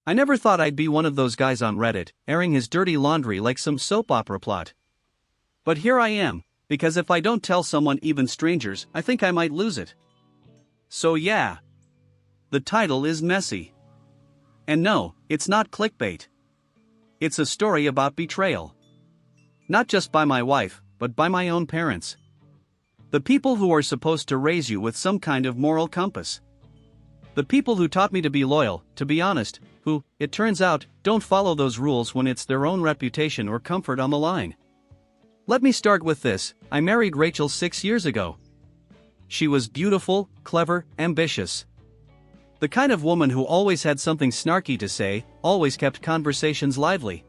I never thought I'd be one of those guys on Reddit, airing his dirty laundry like some soap opera plot. But here I am, because if I don't tell someone, even strangers, I think I might lose it. So yeah. The title is messy. And no, it's not clickbait. It's a story about betrayal. Not just by my wife, but by my own parents. The people who are supposed to raise you with some kind of moral compass. The people who taught me to be loyal, to be honest, who, it turns out, don't follow those rules when it's their own reputation or comfort on the line. Let me start with this: I married Rachel 6 years ago. She was beautiful, clever, ambitious. The kind of woman who always had something snarky to say, always kept conversations lively.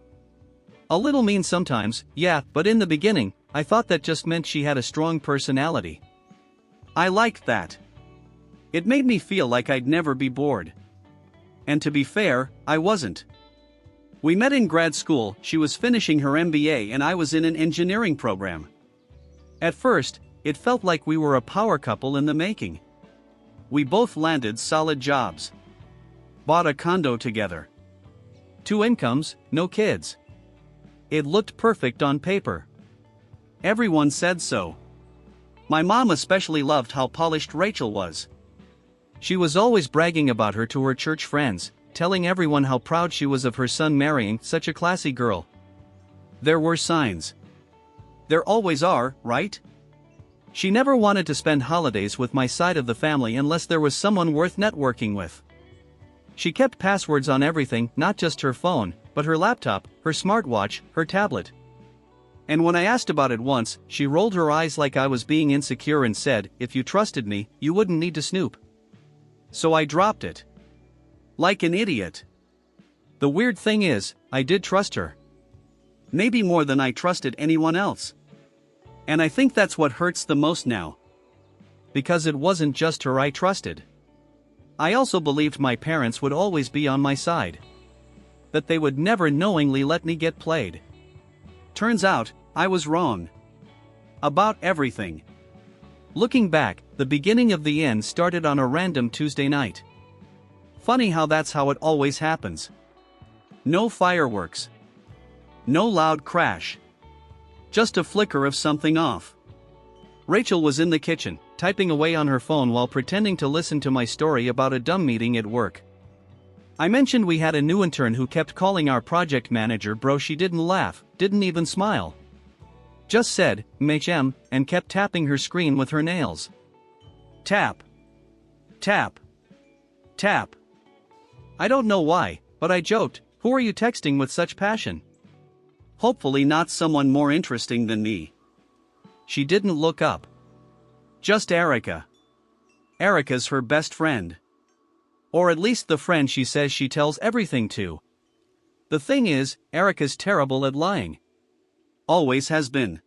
A little mean sometimes, yeah, but in the beginning, I thought that just meant she had a strong personality. I liked that. It made me feel like I'd never be bored. And to be fair, I wasn't. We met in grad school. She was finishing her MBA and I was in an engineering program. At first, it felt like we were a power couple in the making. We both landed solid jobs. Bought a condo together. 2 incomes, no kids. It looked perfect on paper. Everyone said so. My mom especially loved how polished Rachel was. She was always bragging about her to her church friends, telling everyone how proud she was of her son marrying such a classy girl. There were signs. There always are, right? She never wanted to spend holidays with my side of the family unless there was someone worth networking with. She kept passwords on everything, not just her phone, but her laptop, her smartwatch, her tablet. And when I asked about it once, she rolled her eyes like I was being insecure and said, "If you trusted me, you wouldn't need to snoop." So I dropped it. Like an idiot. The weird thing is, I did trust her. Maybe more than I trusted anyone else. And I think that's what hurts the most now. Because it wasn't just her I trusted. I also believed my parents would always be on my side. That they would never knowingly let me get played. Turns out, I was wrong. About everything. Looking back, the beginning of the end started on a random Tuesday night. Funny how that's how it always happens. No fireworks. No loud crash. Just a flicker of something off. Rachel was in the kitchen, typing away on her phone while pretending to listen to my story about a dumb meeting at work. I mentioned we had a new intern who kept calling our project manager bro. She didn't laugh, didn't even smile. Just said, "MHM," and kept tapping her screen with her nails. Tap. Tap. Tap. I don't know why, but I joked, "Who are you texting with such passion?" Hopefully not someone more interesting than me. She didn't look up. Just Erica. Erica's her best friend. Or at least the friend she says she tells everything to. The thing is, Erica's terrible at lying. Always has been.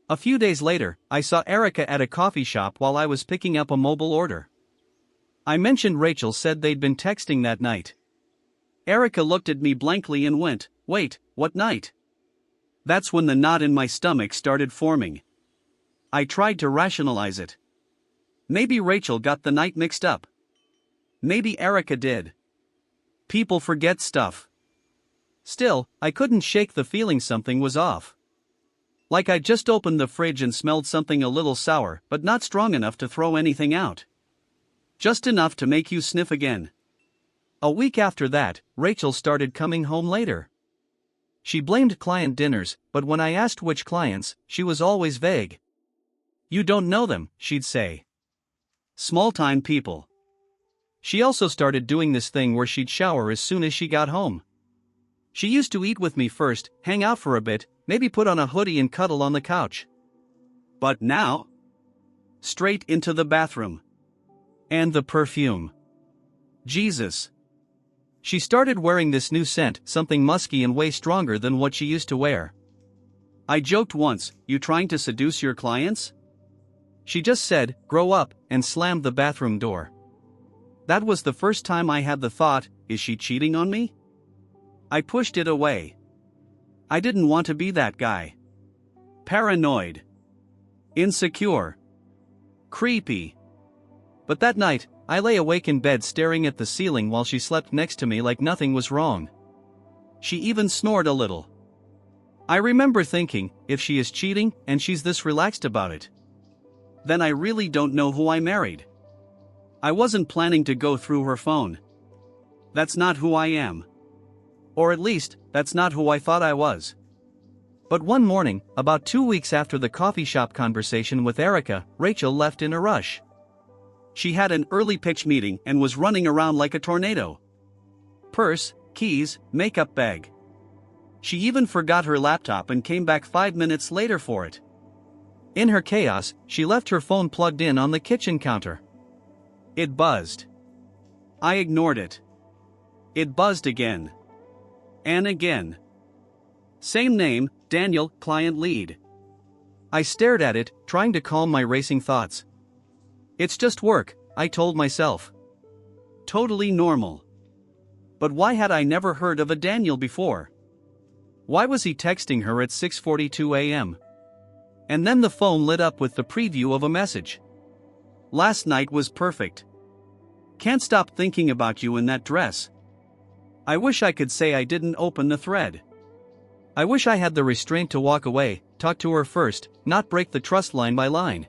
A few days later, I saw Erica at a coffee shop while I was picking up a mobile order. I mentioned Rachel said they'd been texting that night. Erica looked at me blankly and went, "Wait, what night?" That's when the knot in my stomach started forming. I tried to rationalize it. Maybe Rachel got the night mixed up. Maybe Erica did. People forget stuff. Still, I couldn't shake the feeling something was off. Like I'd just opened the fridge and smelled something a little sour, but not strong enough to throw anything out. Just enough to make you sniff again. A week after that, Rachel started coming home later. She blamed client dinners, but when I asked which clients, she was always vague. "You don't know them," she'd say. Small-time people. She also started doing this thing where she'd shower as soon as she got home. She used to eat with me first, hang out for a bit, maybe put on a hoodie and cuddle on the couch. But now? Straight into the bathroom. And the perfume. Jesus. She started wearing this new scent, something musky and way stronger than what she used to wear. I joked once, "You trying to seduce your clients?" She just said, "Grow up," and slammed the bathroom door. That was the first time I had the thought, is she cheating on me? I pushed it away. I didn't want to be that guy. Paranoid. Insecure. Creepy. But that night, I lay awake in bed staring at the ceiling while she slept next to me like nothing was wrong. She even snored a little. I remember thinking, if she is cheating and she's this relaxed about it, then I really don't know who I married. I wasn't planning to go through her phone. That's not who I am. Or at least, that's not who I thought I was. But one morning, about 2 weeks after the coffee shop conversation with Erica, Rachel left in a rush. She had an early pitch meeting and was running around like a tornado. Purse, keys, makeup bag. She even forgot her laptop and came back 5 minutes later for it. In her chaos, she left her phone plugged in on the kitchen counter. It buzzed. I ignored it. It buzzed again. And again. Same name, Daniel, client lead. I stared at it, trying to calm my racing thoughts. It's just work, I told myself. Totally normal. But why had I never heard of a Daniel before? Why was he texting her at 6:42 a.m.? And then the phone lit up with the preview of a message. Last night was perfect. Can't stop thinking about you in that dress. I wish I could say I didn't open the thread. I wish I had the restraint to walk away, talk to her first, not break the trust line by line.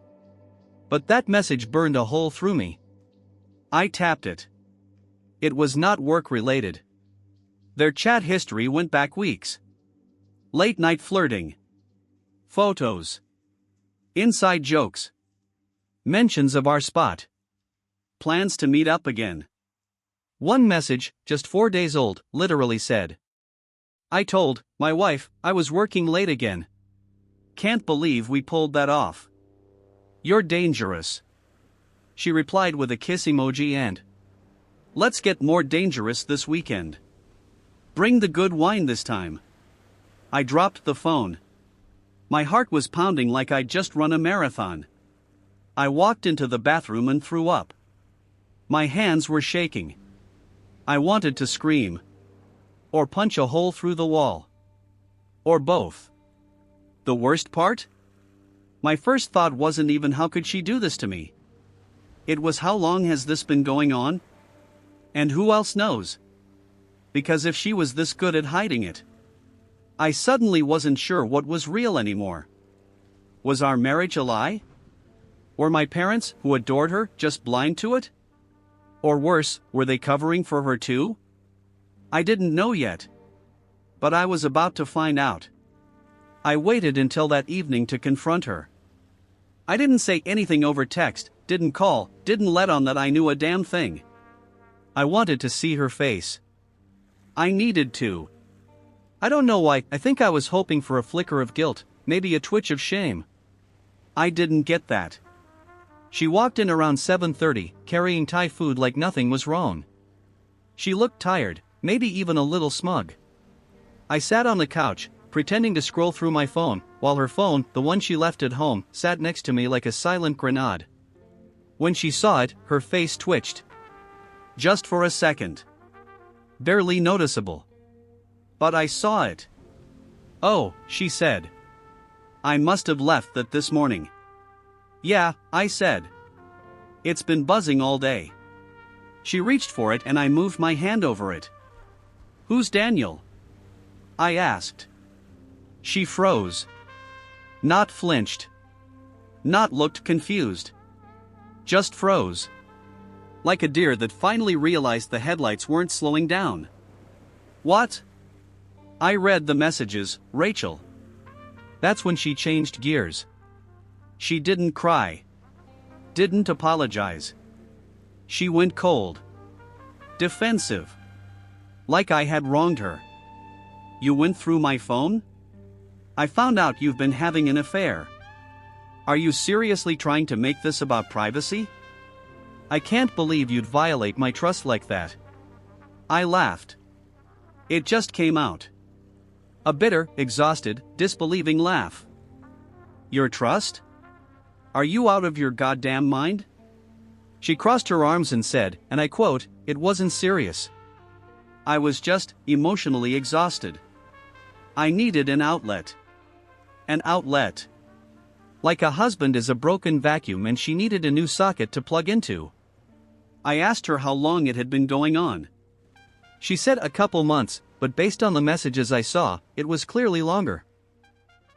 But that message burned a hole through me. I tapped it. It was not work-related. Their chat history went back weeks. Late-night flirting. Photos. Inside jokes. Mentions of our spot. Plans to meet up again. One message, just 4 days old, literally said, I told my wife I was working late again. Can't believe we pulled that off. You're dangerous. She replied with a kiss emoji and, let's get more dangerous this weekend. Bring the good wine this time. I dropped the phone. My heart was pounding like I'd just run a marathon. I walked into the bathroom and threw up. My hands were shaking. I wanted to scream. Or punch a hole through the wall. Or both. The worst part? My first thought wasn't even how could she do this to me. It was how long has this been going on? And who else knows? Because if she was this good at hiding it, I suddenly wasn't sure what was real anymore. Was our marriage a lie? Were my parents, who adored her, just blind to it? Or worse, were they covering for her too? I didn't know yet. But I was about to find out. I waited until that evening to confront her. I didn't say anything over text, didn't call, didn't let on that I knew a damn thing. I wanted to see her face. I needed to. I don't know why, I think I was hoping for a flicker of guilt, maybe a twitch of shame. I didn't get that. She walked in around 7:30, carrying Thai food like nothing was wrong. She looked tired, maybe even a little smug. I sat on the couch, pretending to scroll through my phone, while her phone, the one she left at home, sat next to me like a silent grenade. When she saw it, her face twitched. Just for a second. Barely noticeable. But I saw it. Oh, she said. I must have left that this morning. Yeah, I said. It's been buzzing all day. She reached for it and I moved my hand over it. Who's Daniel? I asked. She froze. Not flinched. Not looked confused. Just froze. Like a deer that finally realized the headlights weren't slowing down. What? I read the messages, Rachel. That's when she changed gears. She didn't cry. Didn't apologize. She went cold. Defensive. Like I had wronged her. You went through my phone? I found out you've been having an affair. Are you seriously trying to make this about privacy? I can't believe you'd violate my trust like that. I laughed. It just came out. A bitter, exhausted, disbelieving laugh. Your trust? Are you out of your goddamn mind? She crossed her arms and said, and I quote, it wasn't serious. I was just emotionally exhausted. I needed an outlet. An outlet. Like a husband is a broken vacuum and she needed a new socket to plug into. I asked her how long it had been going on. She said a couple months, but based on the messages I saw, it was clearly longer.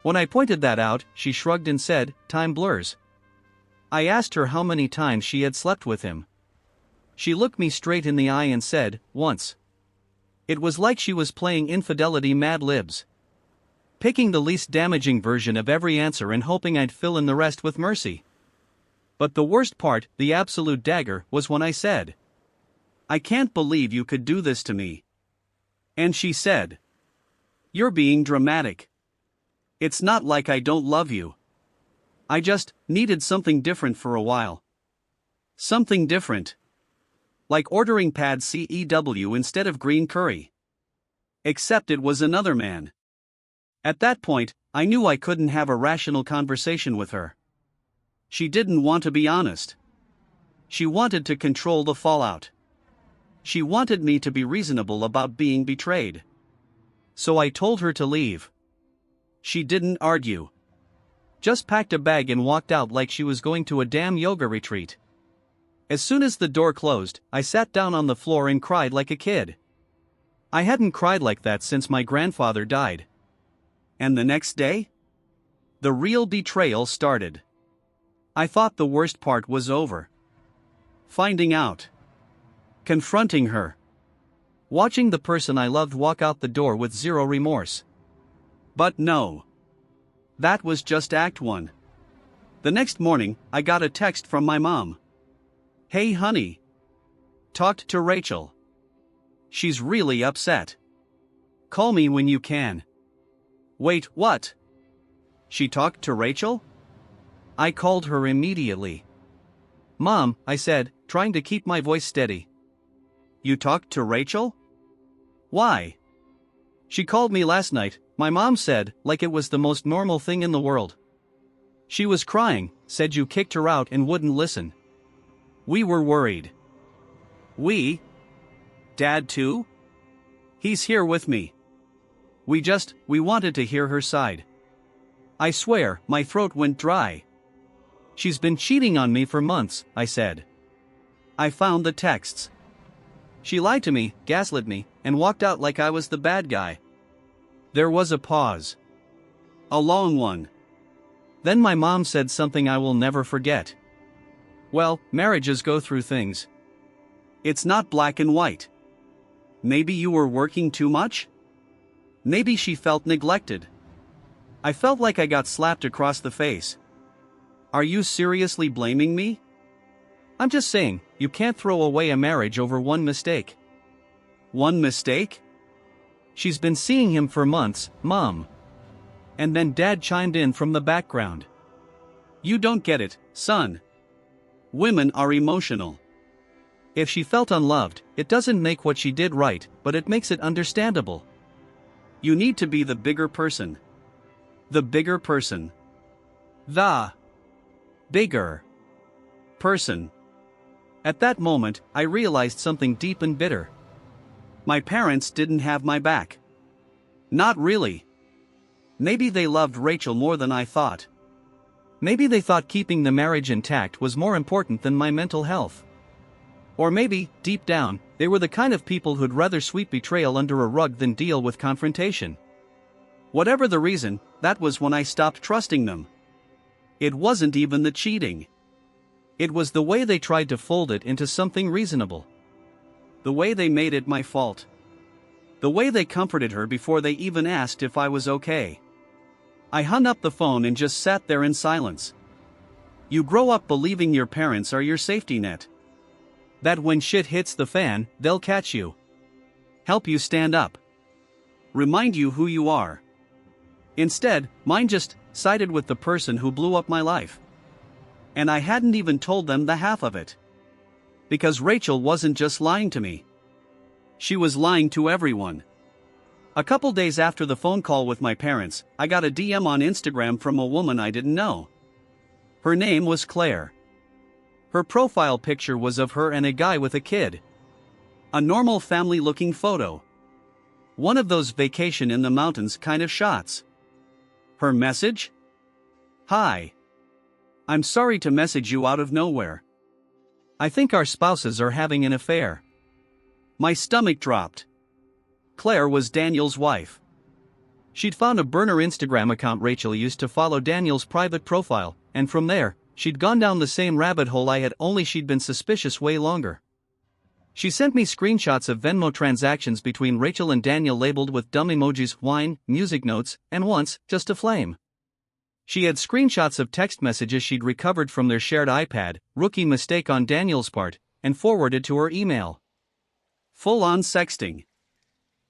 When I pointed that out, she shrugged and said, "Time blurs." I asked her how many times she had slept with him. She looked me straight in the eye and said, "Once." It was like she was playing infidelity Mad Libs. Picking the least damaging version of every answer and hoping I'd fill in the rest with mercy. But the worst part, the absolute dagger, was when I said, "I can't believe you could do this to me." And she said, "You're being dramatic. It's not like I don't love you. I just needed something different for a while. Something different. Like ordering pad CEW instead of green curry. Except it was another man." At that point, I knew I couldn't have a rational conversation with her. She didn't want to be honest. She wanted to control the fallout. She wanted me to be reasonable about being betrayed. So I told her to leave. She didn't argue. Just packed a bag and walked out like she was going to a damn yoga retreat. As soon as the door closed, I sat down on the floor and cried like a kid. I hadn't cried like that since my grandfather died. And the next day? The real betrayal started. I thought the worst part was over. Finding out. Confronting her. Watching the person I loved walk out the door with zero remorse. But no. That was just Act 1. The next morning, I got a text from my mom. "Hey honey. Talked to Rachel. She's really upset. Call me when you can." Wait, what? She talked to Rachel? I called her immediately. "Mom," I said, trying to keep my voice steady. "You talked to Rachel? Why?" "She called me last night," my mom said, like it was the most normal thing in the world. "She was crying, said you kicked her out and wouldn't listen. We were worried." "We? Dad too? He's here with me. We wanted to hear her side." I swear, my throat went dry. "She's been cheating on me for months," I said. I found the texts. She lied to me, gaslit me, and walked out like I was the bad guy. There was a pause. A long one. Then my mom said something I will never forget. "Well, marriages go through things. It's not black and white. Maybe you were working too much?" Maybe she felt neglected. I felt like I got slapped across the face. "Are you seriously blaming me?" "I'm just saying, you can't throw away a marriage over one mistake." "One mistake?" "She's been seeing him for months, Mom." And then Dad chimed in from the background. "You don't get it, son. Women are emotional. If she felt unloved, it doesn't make what she did right, but it makes it understandable. You need to be the bigger person. The bigger person. The bigger person." At that moment, I realized something deep and bitter. My parents didn't have my back. Not really. Maybe they loved Rachel more than I thought. Maybe they thought keeping the marriage intact was more important than my mental health. Or maybe, deep down, they were the kind of people who'd rather sweep betrayal under a rug than deal with confrontation. Whatever the reason, that was when I stopped trusting them. It wasn't even the cheating. It was the way they tried to fold it into something reasonable. The way they made it my fault. The way they comforted her before they even asked if I was okay. I hung up the phone and just sat there in silence. You grow up believing your parents are your safety net. That when shit hits the fan, they'll catch you. Help you stand up. Remind you who you are. Instead, mine just sided with the person who blew up my life. And I hadn't even told them the half of it. Because Rachel wasn't just lying to me. She was lying to everyone. A couple days after the phone call with my parents, I got a DM on Instagram from a woman I didn't know. Her name was Claire. Her profile picture was of her and a guy with a kid. A normal family-looking photo. One of those vacation in the mountains kind of shots. Her message? "Hi. I'm sorry to message you out of nowhere. I think our spouses are having an affair." My stomach dropped. Claire was Daniel's wife. She'd found a burner Instagram account Rachel used to follow Daniel's private profile, and from there, she'd gone down the same rabbit hole I had, only she'd been suspicious way longer. She sent me screenshots of Venmo transactions between Rachel and Daniel labeled with dumb emojis, wine, music notes, and once, just a flame. She had screenshots of text messages she'd recovered from their shared iPad, rookie mistake on Daniel's part, and forwarded to her email. Full-on sexting.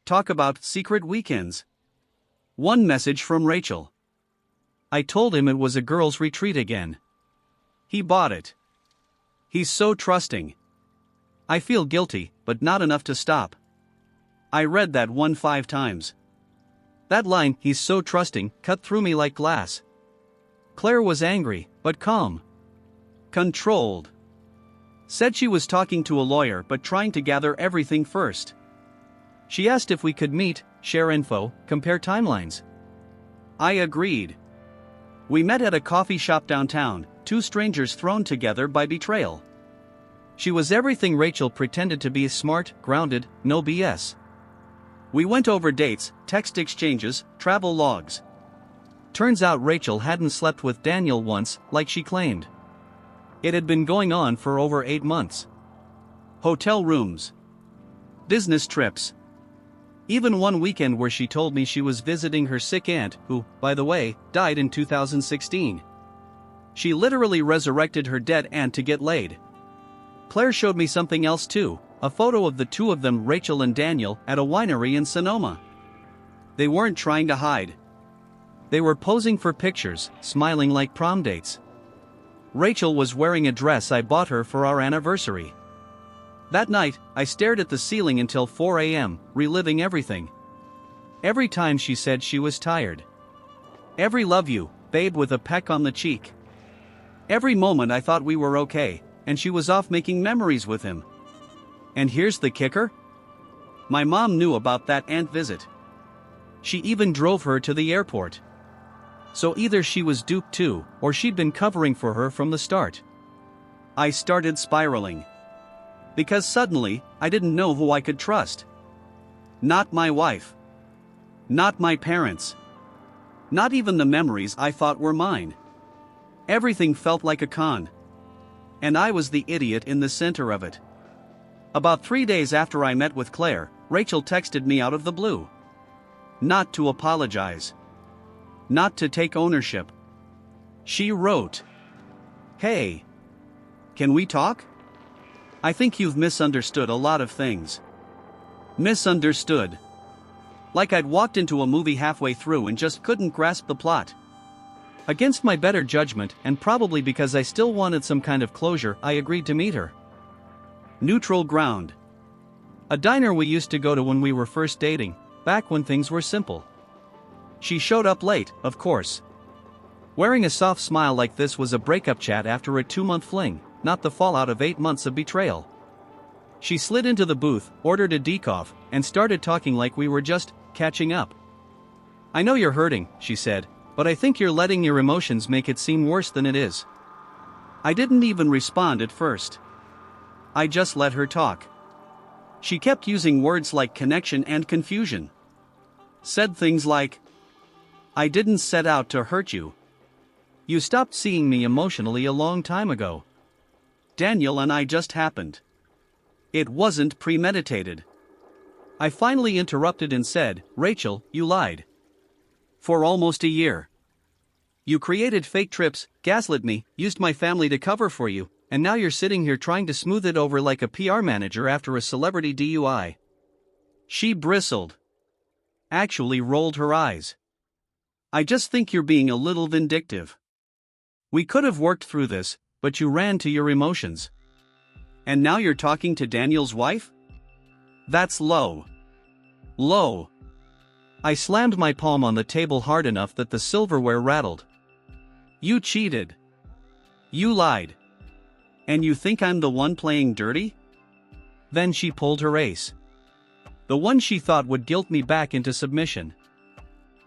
Talk about secret weekends. One message from Rachel. I told him it was a girls' retreat again. He bought it. He's so trusting. I feel guilty, but not enough to stop. I read that one 5 times. That line, "he's so trusting," cut through me like glass. Claire was angry, but calm. Controlled. Said she was talking to a lawyer but trying to gather everything first. She asked if we could meet, share info, compare timelines. I agreed. We met at a coffee shop downtown, 2 strangers thrown together by betrayal. She was everything Rachel pretended to be: smart, grounded, no BS. We went over dates, text exchanges, travel logs. Turns out Rachel hadn't slept with Daniel once, like she claimed. It had been going on for over 8 months. Hotel rooms. Business trips. Even one weekend where she told me she was visiting her sick aunt, who, by the way, died in 2016. She literally resurrected her dead aunt to get laid. Claire showed me something else too, a photo of the 2 of them, Rachel and Daniel, at a winery in Sonoma. They weren't trying to hide. They were posing for pictures, smiling like prom dates. Rachel was wearing a dress I bought her for our anniversary. That night, I stared at the ceiling until 4 a.m., reliving everything. Every time she said she was tired. Every "love you, babe" with a peck on the cheek. Every moment I thought we were okay, and she was off making memories with him. And here's the kicker. My mom knew about that aunt visit. She even drove her to the airport. So either she was duped too, or she'd been covering for her from the start. I started spiraling. Because suddenly, I didn't know who I could trust. Not my wife. Not my parents. Not even the memories I thought were mine. Everything felt like a con. And I was the idiot in the center of it. About 3 days after I met with Claire, Rachel texted me out of the blue. Not to apologize. Not to take ownership. She wrote, "Hey. Can we talk? I think you've misunderstood a lot of things." Misunderstood. Like I'd walked into a movie halfway through and just couldn't grasp the plot. Against my better judgment, and probably because I still wanted some kind of closure, I agreed to meet her. Neutral ground. A diner we used to go to when we were first dating, back when things were simple. She showed up late, of course. Wearing a soft smile like this was a breakup chat after a 2-month fling, not the fallout of 8 months of betrayal. She slid into the booth, ordered a decaf, and started talking like we were just catching up. "I know you're hurting," she said, "but I think you're letting your emotions make it seem worse than it is." I didn't even respond at first. I just let her talk. She kept using words like connection and confusion. Said things like, "I didn't set out to hurt you. You stopped seeing me emotionally a long time ago. Daniel and I just happened. It wasn't premeditated." I finally interrupted and said, "Rachel, you lied. For almost a year. You created fake trips, gaslit me, used my family to cover for you, and now you're sitting here trying to smooth it over like a PR manager after a celebrity DUI." She bristled. Actually rolled her eyes. "I just think you're being a little vindictive. We could have worked through this, but you ran to your emotions. And now you're talking to Daniel's wife? That's low. Low." I slammed my palm on the table hard enough that the silverware rattled. "You cheated. You lied. And you think I'm the one playing dirty?" Then she pulled her ace. The one she thought would guilt me back into submission.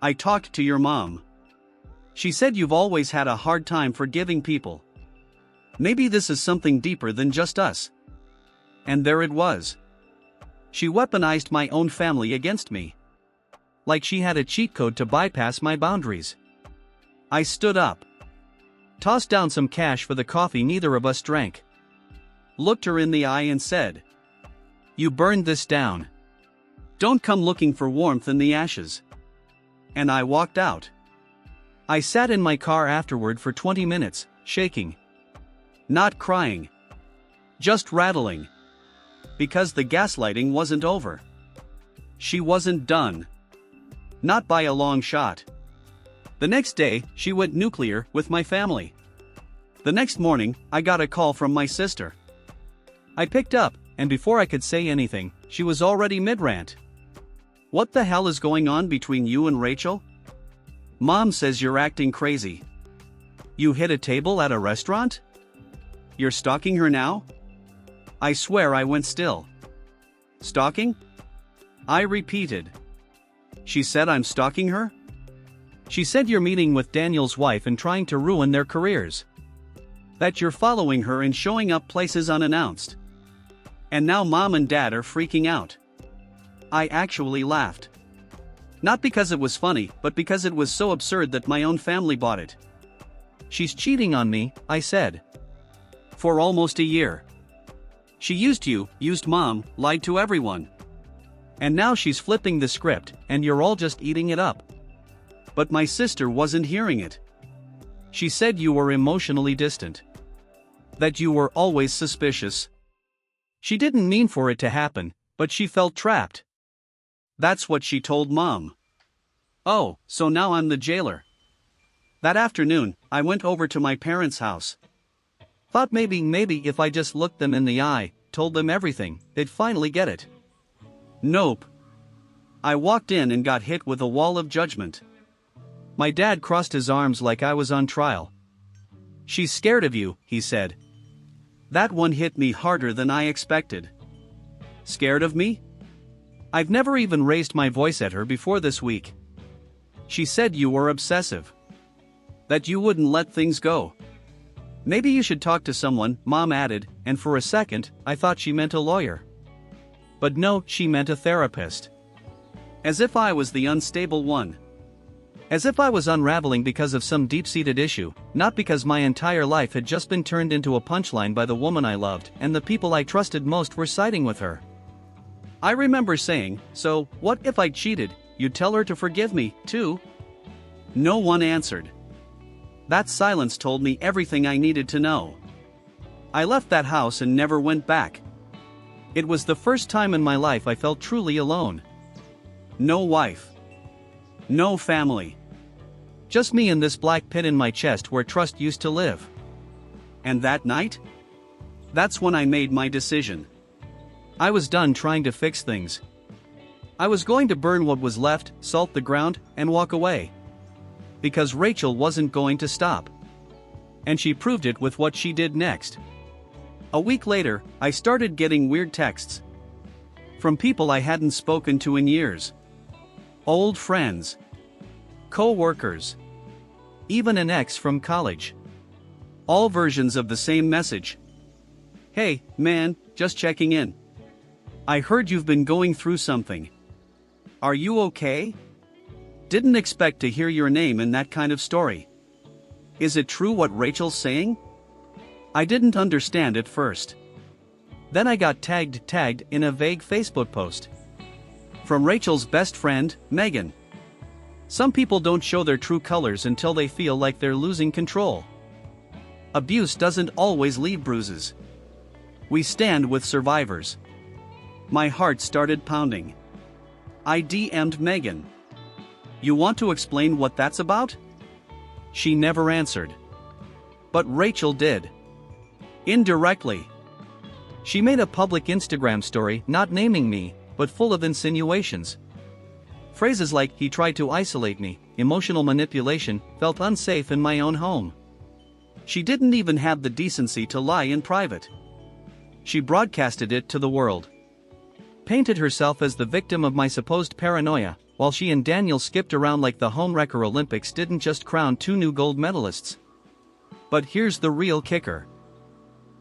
"I talked to your mom. She said you've always had a hard time forgiving people. Maybe this is something deeper than just us. And there it was. She weaponized my own family against me. Like she had a cheat code to bypass my boundaries. I stood up. Tossed down some cash for the coffee neither of us drank. Looked her in the eye and said, "You burned this down. Don't come looking for warmth in the ashes." And I walked out. I sat in my car afterward for 20 minutes, shaking. Not crying. Just rattling. Because the gaslighting wasn't over. She wasn't done. Not by a long shot. The next day, she went nuclear with my family. The next morning, I got a call from my sister. I picked up, and before I could say anything, she was already mid-rant. "What the hell is going on between you and Rachel? Mom says you're acting crazy. You hit a table at a restaurant? You're stalking her now?" I swear I went still. "Stalking?" I repeated. "She said I'm stalking her?" "She said you're meeting with Daniel's wife and trying to ruin their careers. That you're following her and showing up places unannounced. And now Mom and Dad are freaking out." I actually laughed. Not because it was funny, but because it was so absurd that my own family bought it. "She's cheating on me," I said. "For almost a year. She used you, used Mom, lied to everyone. And now she's flipping the script, and you're all just eating it up." But my sister wasn't hearing it. She said you were emotionally distant. That you were always suspicious. She didn't mean for it to happen, but she felt trapped. That's what she told Mom. Oh, so now I'm the jailer. That afternoon, I went over to my parents' house. Thought maybe if I just looked them in the eye, told them everything, they'd finally get it. Nope. I walked in and got hit with a wall of judgment. My dad crossed his arms like I was on trial. "She's scared of you," he said. That one hit me harder than I expected. Scared of me? I've never even raised my voice at her before this week. She said you were obsessive. That you wouldn't let things go. Maybe you should talk to someone, Mom added, and for a second, I thought she meant a lawyer. But no, she meant a therapist. As if I was the unstable one. As if I was unraveling because of some deep-seated issue, not because my entire life had just been turned into a punchline by the woman I loved, and the people I trusted most were siding with her. I remember saying, "So, what if I cheated? You'd tell her to forgive me, too?" No one answered. That silence told me everything I needed to know. I left that house and never went back. It was the first time in my life I felt truly alone. No wife. No family. Just me and this black pit in my chest where trust used to live. And that night? That's when I made my decision. I was done trying to fix things. I was going to burn what was left, salt the ground, and walk away. Because Rachel wasn't going to stop. And she proved it with what she did next. A week later, I started getting weird texts. From people I hadn't spoken to in years. Old friends. Co-workers. Even an ex from college. All versions of the same message. "Hey, man, just checking in. I heard you've been going through something. Are you okay? Didn't expect to hear your name in that kind of story. Is it true what Rachel's saying?" I didn't understand at first. Then I got tagged in a vague Facebook post. From Rachel's best friend, Megan. Some people don't show their true colors until they feel like they're losing control. Abuse doesn't always leave bruises. We stand with survivors. My heart started pounding. I DM'd Megan. "You want to explain what that's about?" She never answered. But Rachel did. Indirectly. She made a public Instagram story not naming me, but full of insinuations. Phrases like, "He tried to isolate me," "emotional manipulation," "felt unsafe in my own home." She didn't even have the decency to lie in private. She broadcasted it to the world. Painted herself as the victim of my supposed paranoia, while she and Daniel skipped around like the homewrecker Olympics didn't just crown 2 new gold medalists. But here's the real kicker.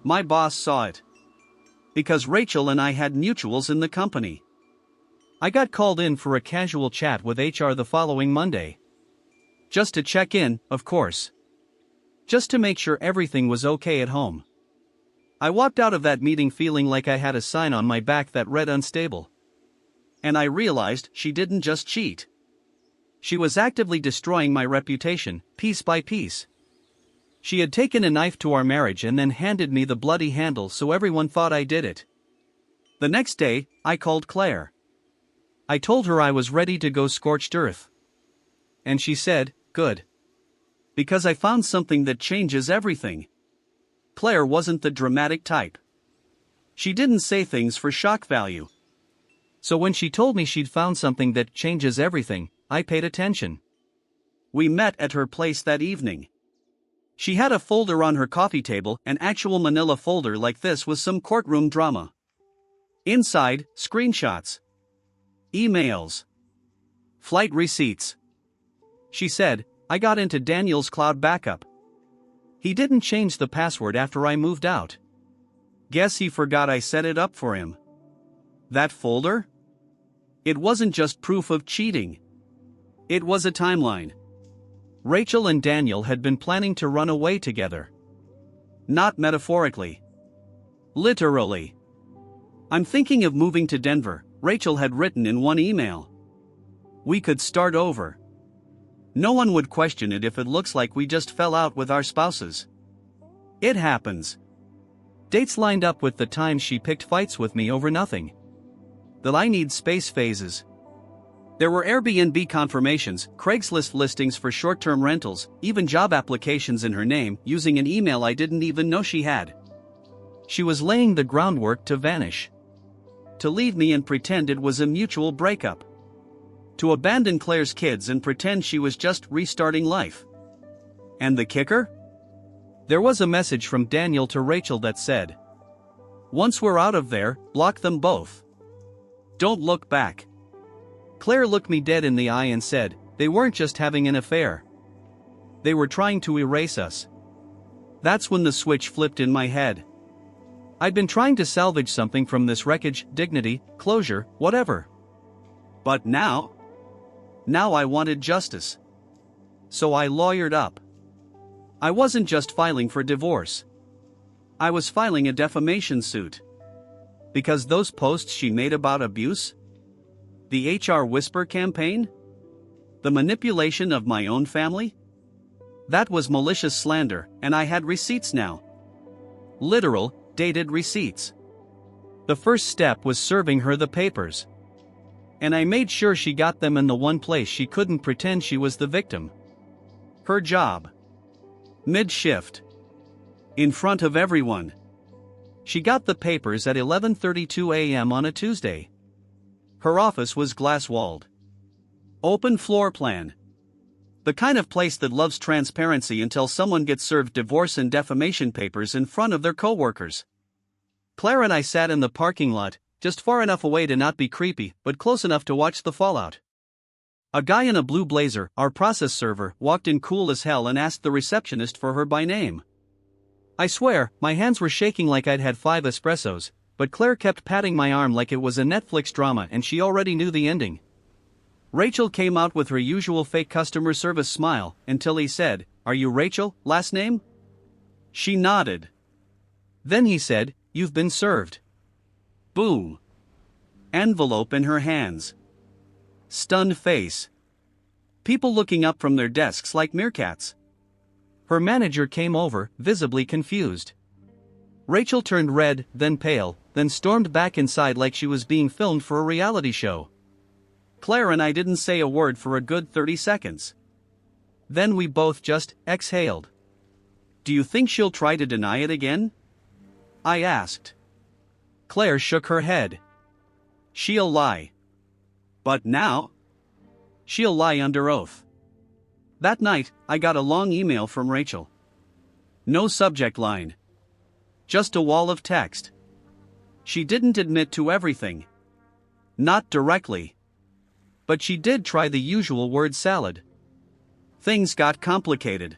My boss saw it. Because Rachel and I had mutuals in the company. I got called in for a casual chat with HR the following Monday. Just to check in, of course. Just to make sure everything was okay at home. I walked out of that meeting feeling like I had a sign on my back that read unstable. And I realized she didn't just cheat. She was actively destroying my reputation, piece by piece. She had taken a knife to our marriage and then handed me the bloody handle so everyone thought I did it. The next day, I called Claire. I told her I was ready to go scorched earth. And she said, "Good. Because I found something that changes everything." Claire wasn't the dramatic type. She didn't say things for shock value. So when she told me she'd found something that changes everything, I paid attention. We met at her place that evening. She had a folder on her coffee table, an actual manila folder like this with some courtroom drama. Inside, screenshots. Emails. Flight receipts. She said, "I got into Daniel's cloud backup. He didn't change the password after I moved out. Guess he forgot I set it up for him." That folder? It wasn't just proof of cheating. It was a timeline. Rachel and Daniel had been planning to run away together. Not metaphorically. Literally. "I'm thinking of moving to Denver," Rachel had written in one email. "We could start over. No one would question it if it looks like we just fell out with our spouses. It happens." Dates lined up with the times she picked fights with me over nothing. The "I need space" phases. There were Airbnb confirmations, Craigslist listings for short-term rentals, even job applications in her name, using an email I didn't even know she had. She was laying the groundwork to vanish. To leave me and pretend it was a mutual breakup. To abandon Claire's kids and pretend she was just restarting life. And the kicker? There was a message from Daniel to Rachel that said, "Once we're out of there, block them both. Don't look back." Claire looked me dead in the eye and said, "They weren't just having an affair. They were trying to erase us." That's when the switch flipped in my head. I'd been trying to salvage something from this wreckage, dignity, closure, whatever. But now I wanted justice. So I lawyered up. I wasn't just filing for divorce. I was filing a defamation suit. Because those posts she made about abuse? The HR whisper campaign? The manipulation of my own family? That was malicious slander, and I had receipts now. Literal, dated receipts. The first step was serving her the papers. And I made sure she got them in the one place she couldn't pretend she was the victim. Her job. Mid-shift. In front of everyone. She got the papers at 11:32 a.m. on a Tuesday. Her office was glass-walled. Open floor plan. The kind of place that loves transparency until someone gets served divorce and defamation papers in front of their coworkers. Claire and I sat in the parking lot, just far enough away to not be creepy, but close enough to watch the fallout. A guy in a blue blazer, our process server, walked in cool as hell and asked the receptionist for her by name. I swear, my hands were shaking like I'd had 5 espressos, but Claire kept patting my arm like it was a Netflix drama and she already knew the ending. Rachel came out with her usual fake customer service smile, until he said, "Are you Rachel, last name?" She nodded. Then he said, "You've been served." Boom. Envelope in her hands. Stunned face. People looking up from their desks like meerkats. Her manager came over, visibly confused. Rachel turned red, then pale, then stormed back inside like she was being filmed for a reality show. Claire and I didn't say a word for a good 30 seconds. Then we both just exhaled. "Do you think she'll try to deny it again?" I asked. Claire shook her head. "She'll lie. But now? She'll lie under oath." That night, I got a long email from Rachel. No subject line. Just a wall of text. She didn't admit to everything. Not directly. But she did try the usual word salad. Things got complicated.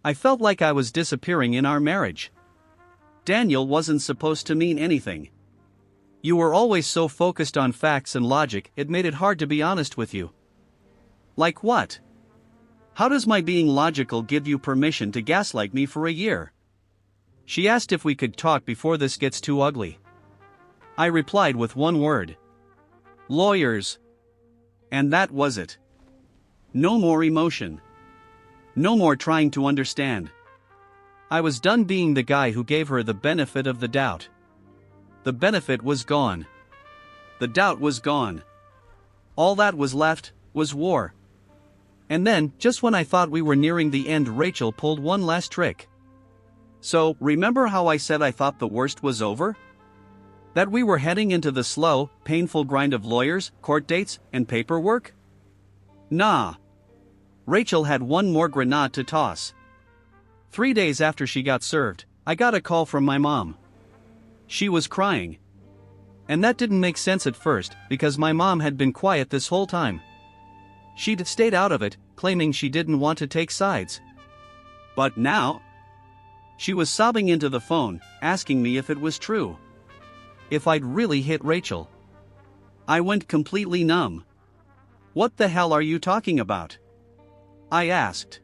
I felt like I was disappearing in our marriage. Daniel wasn't supposed to mean anything. You were always so focused on facts and logic, it made it hard to be honest with you. Like what? How does my being logical give you permission to gaslight me for a year? She asked if we could talk before this gets too ugly. I replied with one word. Lawyers. And that was it. No more emotion. No more trying to understand. I was done being the guy who gave her the benefit of the doubt. The benefit was gone. The doubt was gone. All that was left was war. And then, just when I thought we were nearing the end, Rachel pulled one last trick. So, remember how I said I thought the worst was over? That we were heading into the slow, painful grind of lawyers, court dates, and paperwork? Nah. Rachel had one more grenade to toss. 3 days after she got served, I got a call from my mom. She was crying. And that didn't make sense at first, because my mom had been quiet this whole time. She'd stayed out of it, claiming she didn't want to take sides. But now? She was sobbing into the phone, asking me if it was true. If I'd really hit Rachel. I went completely numb. What the hell are you talking about? I asked.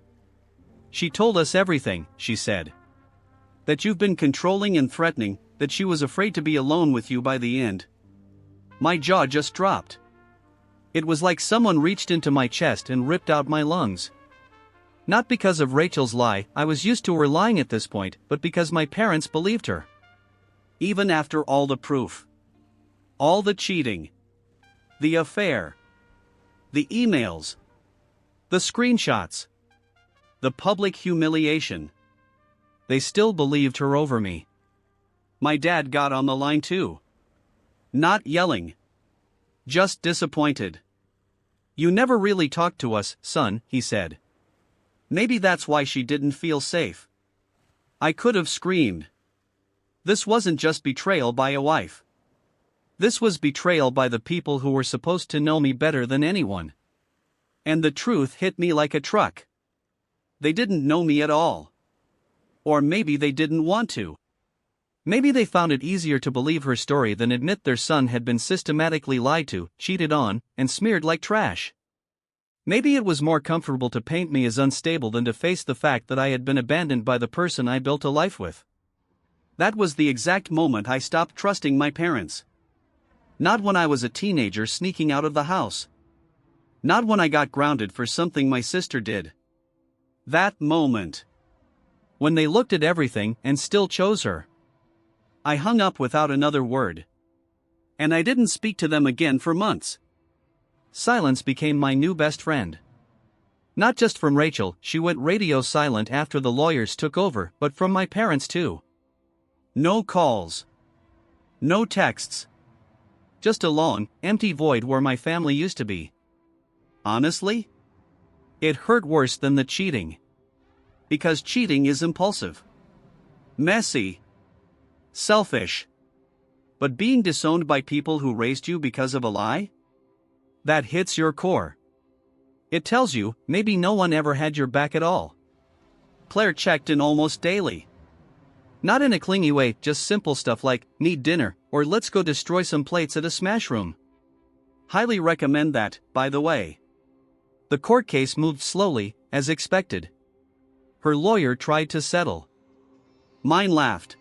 She told us everything, she said. That you've been controlling and threatening, that she was afraid to be alone with you by the end. My jaw just dropped. It was like someone reached into my chest and ripped out my lungs. Not because of Rachel's lie, I was used to her lying at this point, but because my parents believed her. Even after all the proof. All the cheating. The affair. The emails. The screenshots. The public humiliation. They still believed her over me. My dad got on the line too. Not yelling. Just disappointed. You never really talked to us, son, he said. Maybe that's why she didn't feel safe. I could have screamed. This wasn't just betrayal by a wife. This was betrayal by the people who were supposed to know me better than anyone. And the truth hit me like a truck. They didn't know me at all. Or maybe they didn't want to. Maybe they found it easier to believe her story than admit their son had been systematically lied to, cheated on, and smeared like trash. Maybe it was more comfortable to paint me as unstable than to face the fact that I had been abandoned by the person I built a life with. That was the exact moment I stopped trusting my parents. Not when I was a teenager sneaking out of the house. Not when I got grounded for something my sister did. That moment. When they looked at everything and still chose her. I hung up without another word. And I didn't speak to them again for months. Silence became my new best friend. Not just from Rachel, she went radio silent after the lawyers took over, but from my parents too. No calls. No texts. Just a long, empty void where my family used to be. Honestly? It hurt worse than the cheating. Because cheating is impulsive. Messy. Selfish. But being disowned by people who raised you because of a lie? That hits your core. It tells you, maybe no one ever had your back at all. Claire checked in almost daily. Not in a clingy way, just simple stuff like, need dinner, or let's go destroy some plates at a smash room. Highly recommend that, by the way. The court case moved slowly, as expected. Her lawyer tried to settle. Mine laughed.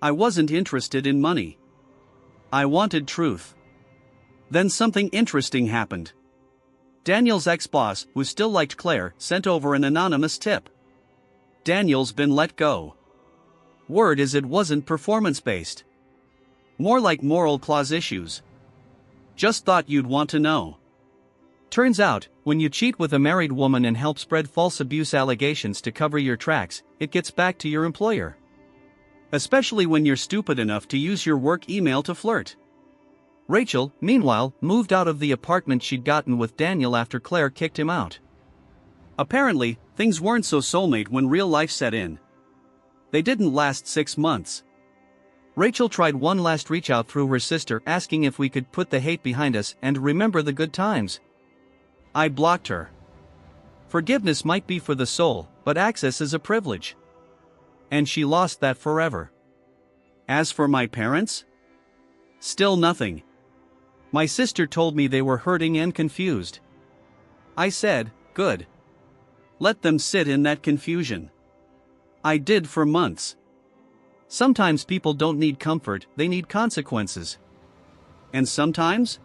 I wasn't interested in money. I wanted truth. Then something interesting happened. Daniel's ex-boss, who still liked Claire, sent over an anonymous tip. Daniel's been let go. Word is it wasn't performance-based. More like moral clause issues. Just thought you'd want to know. Turns out, when you cheat with a married woman and help spread false abuse allegations to cover your tracks, it gets back to your employer. Especially when you're stupid enough to use your work email to flirt. Rachel, meanwhile, moved out of the apartment she'd gotten with Daniel after Claire kicked him out. Apparently, things weren't so soulmate when real life set in. They didn't last 6 months. Rachel tried one last reach out through her sister, asking if we could put the hate behind us and remember the good times. I blocked her. Forgiveness might be for the soul, but access is a privilege. And she lost that forever. As for my parents? Still nothing. My sister told me they were hurting and confused. I said, good. Let them sit in that confusion. I did for months. Sometimes people don't need comfort, they need consequences. And sometimes?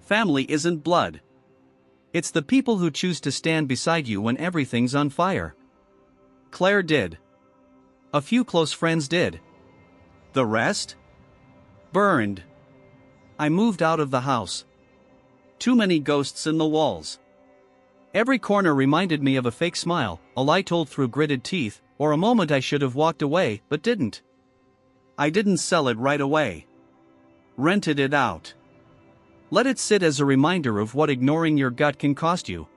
Family isn't blood. It's the people who choose to stand beside you when everything's on fire. Claire did. A few close friends did. The rest? Burned. I moved out of the house. Too many ghosts in the walls. Every corner reminded me of a fake smile, a lie told through gritted teeth, or a moment I should have walked away, but didn't. I didn't sell it right away. Rented it out. Let it sit as a reminder of what ignoring your gut can cost you.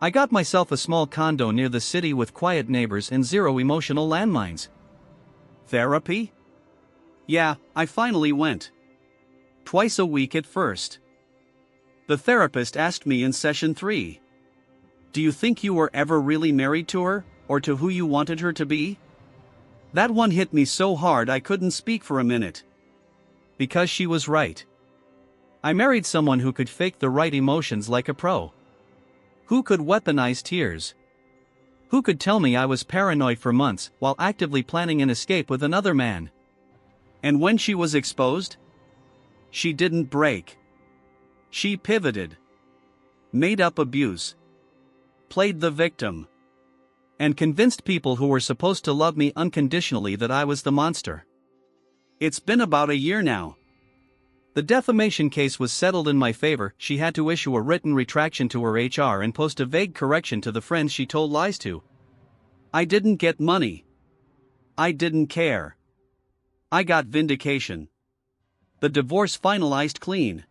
I got myself a small condo near the city with quiet neighbors and zero emotional landmines. Therapy? Yeah, I finally went. Twice a week at first. The therapist asked me in session 3. Do you think you were ever really married to her, or to who you wanted her to be? That one hit me so hard I couldn't speak for a minute. Because she was right. I married someone who could fake the right emotions like a pro. Who could weaponize tears? Who could tell me I was paranoid for months while actively planning an escape with another man? And when she was exposed? She didn't break. She pivoted. Made up abuse. Played the victim. And convinced people who were supposed to love me unconditionally that I was the monster. It's been about a year now. The defamation case was settled in my favor. She had to issue a written retraction to her HR and post a vague correction to the friends she told lies to. I didn't get money. I didn't care. I got vindication. The divorce finalized clean.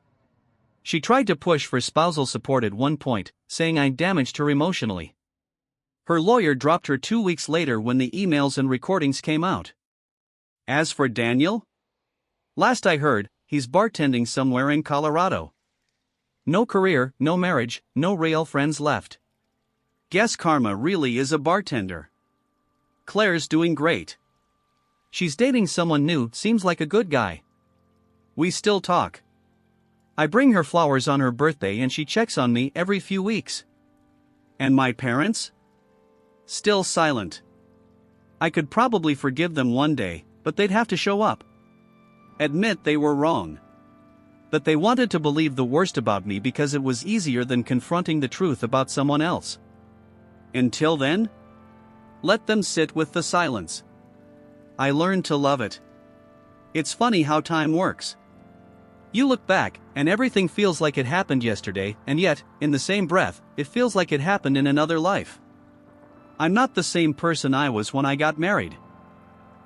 She tried to push for spousal support at one point, saying I damaged her emotionally. Her lawyer dropped her 2 weeks later when the emails and recordings came out. As for Daniel? Last I heard, he's bartending somewhere in Colorado. No career, no marriage, no real friends left. Guess karma really is a bartender. Claire's doing great. She's dating someone new, seems like a good guy. We still talk. I bring her flowers on her birthday and she checks on me every few weeks. And my parents? Still silent. I could probably forgive them one day, but they'd have to show up. Admit they were wrong. That they wanted to believe the worst about me because it was easier than confronting the truth about someone else. Until then? Let them sit with the silence. I learned to love it. It's funny how time works. You look back, and everything feels like it happened yesterday, and yet, in the same breath, it feels like it happened in another life. I'm not the same person I was when I got married.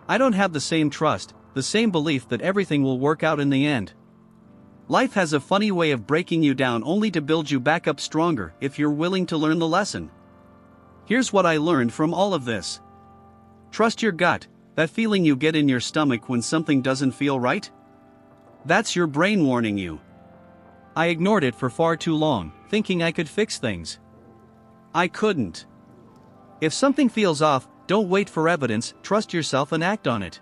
I don't have the same trust, the same belief that everything will work out in the end. Life has a funny way of breaking you down only to build you back up stronger if you're willing to learn the lesson. Here's what I learned from all of this. Trust your gut, that feeling you get in your stomach when something doesn't feel right. That's your brain warning you. I ignored it for far too long, thinking I could fix things. I couldn't. If something feels off, don't wait for evidence, trust yourself and act on it.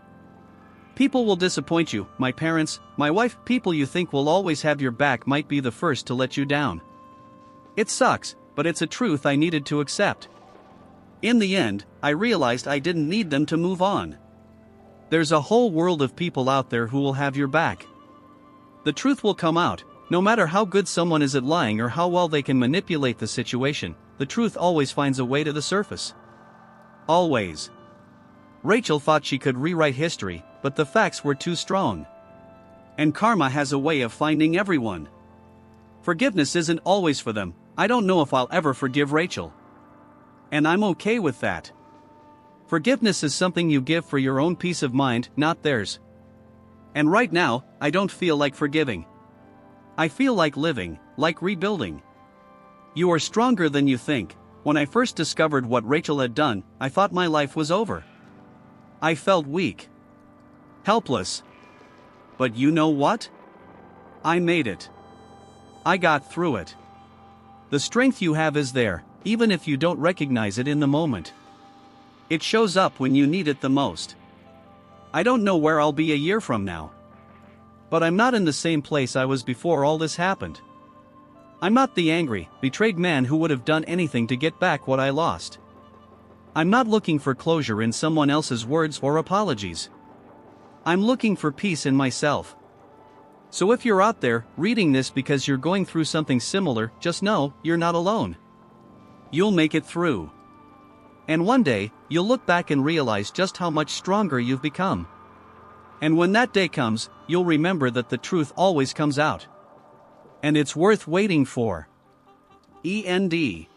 People will disappoint you, my parents, my wife, people you think will always have your back might be the first to let you down. It sucks, but it's a truth I needed to accept. In the end, I realized I didn't need them to move on. There's a whole world of people out there who will have your back. The truth will come out, no matter how good someone is at lying or how well they can manipulate the situation, the truth always finds a way to the surface. Always. Rachel thought she could rewrite history, but the facts were too strong. And karma has a way of finding everyone. Forgiveness isn't always for them. I don't know if I'll ever forgive Rachel. And I'm okay with that. Forgiveness is something you give for your own peace of mind, not theirs. And right now, I don't feel like forgiving. I feel like living, like rebuilding. You are stronger than you think. When I first discovered what Rachel had done, I thought my life was over. I felt weak. Helpless. But you know what? I made it. I got through it. The strength you have is there, even if you don't recognize it in the moment. It shows up when you need it the most. I don't know where I'll be a year from now. But I'm not in the same place I was before all this happened. I'm not the angry, betrayed man who would have done anything to get back what I lost. I'm not looking for closure in someone else's words or apologies. I'm looking for peace in myself. So if you're out there, reading this because you're going through something similar, just know, you're not alone. You'll make it through. And one day, you'll look back and realize just how much stronger you've become. And when that day comes, you'll remember that the truth always comes out. And it's worth waiting for. END